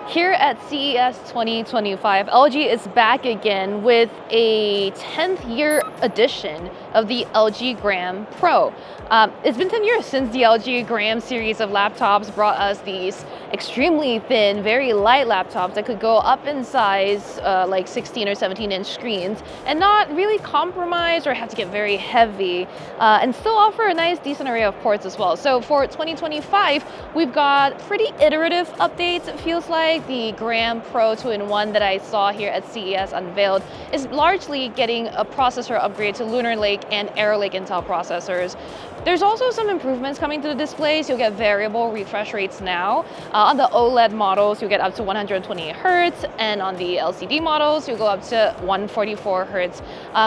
Here at CES 2025, LG is back again with a 10th year edition of the LG Gram Pro. It's been 10 years since the LG Gram series of laptops brought us these extremely thin, very light laptops that could go up in size, like 16 or 17-inch screens, and not really compromise or have to get very heavy, and still offer a nice, decent array of ports as well. So for 2025, we've got pretty iterative updates, it feels like. The Gram Pro 2-in-1 that I saw here at CES unveiled is largely getting a processor upgrade to Lunar Lake and Arrow Lake Intel processors. There's also some improvements coming to the displays. You'll get variable refresh rates now. On the OLED models, you'll get up to 128 Hertz, and on the LCD models, you'll go up to 144 Hertz.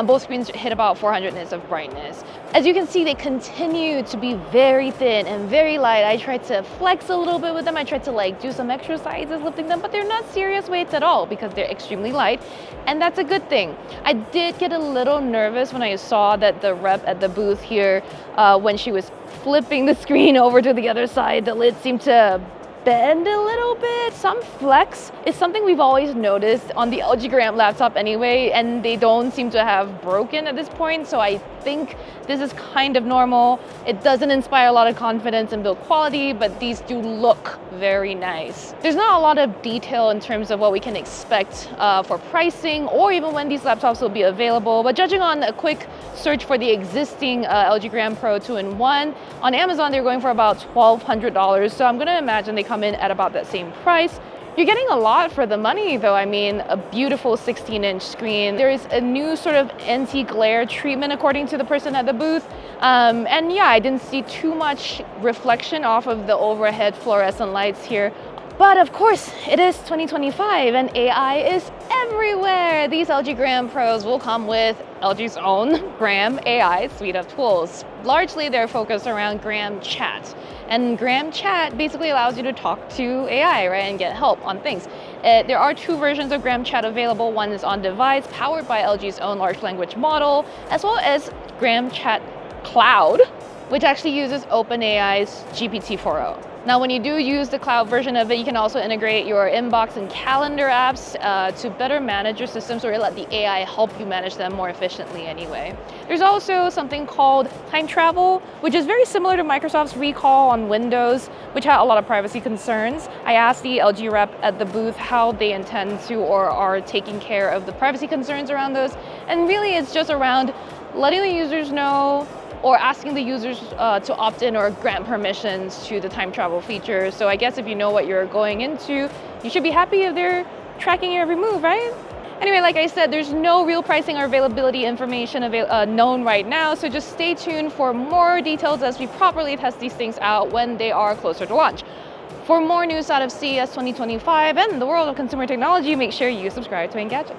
Both screens hit about 400 nits of brightness. As you can see, they continue to be very thin and very light. I tried to flex a little bit with them. I tried to do some exercises lifting them, but they're not serious weights at all because they're extremely light, and that's a good thing. I did get a little nervous when I saw that the rep at the booth here, when she was flipping the screen over to the other side, the lid seemed to bend a little bit. Some flex is something we've always noticed on the LG Gram laptop anyway, and they don't seem to have broken at this point, so I think this is kind of normal. It doesn't inspire a lot of confidence in build quality, but these do look very nice. There's not a lot of detail in terms of what we can expect for pricing or even when these laptops will be available, but judging on a quick search for the existing LG Gram Pro 2-in-1, on Amazon they're going for about $1,200, so I'm gonna imagine they come in at about that same price. You're getting a lot for the money though. I mean, a beautiful 16-inch screen. There is a new sort of anti-glare treatment according to the person at the booth. And yeah, I didn't see too much reflection off of the overhead fluorescent lights here. But of course, it is 2025 and AI is everywhere. These LG Gram Pros will come with LG's own Gram AI suite of tools. Largely, they're focused around Gram Chat. And Gram Chat basically allows you to talk to AI, right, and get help on things. There are two versions of Gram Chat available. One is on device, powered by LG's own large language model, as well as Gram Chat Cloud, which actually uses OpenAI's GPT-4o. Now, when you do use the cloud version of it, you can also integrate your inbox and calendar apps to better manage your systems, or let the AI help you manage them more efficiently anyway. There's also something called time travel, which is very similar to Microsoft's recall on Windows, which had a lot of privacy concerns. I asked the LG rep at the booth how they intend to or are taking care of the privacy concerns around those. And really, it's just around letting the users know or asking the users to opt in or grant permissions to the time travel feature. So I guess if you know what you're going into, you should be happy if they're tracking your every move, right? Anyway, like I said, there's no real pricing or availability information known right now, so just stay tuned for more details as we properly test these things out when they are closer to launch. For more news out of CES 2025 and the world of consumer technology, make sure you subscribe to Engadget.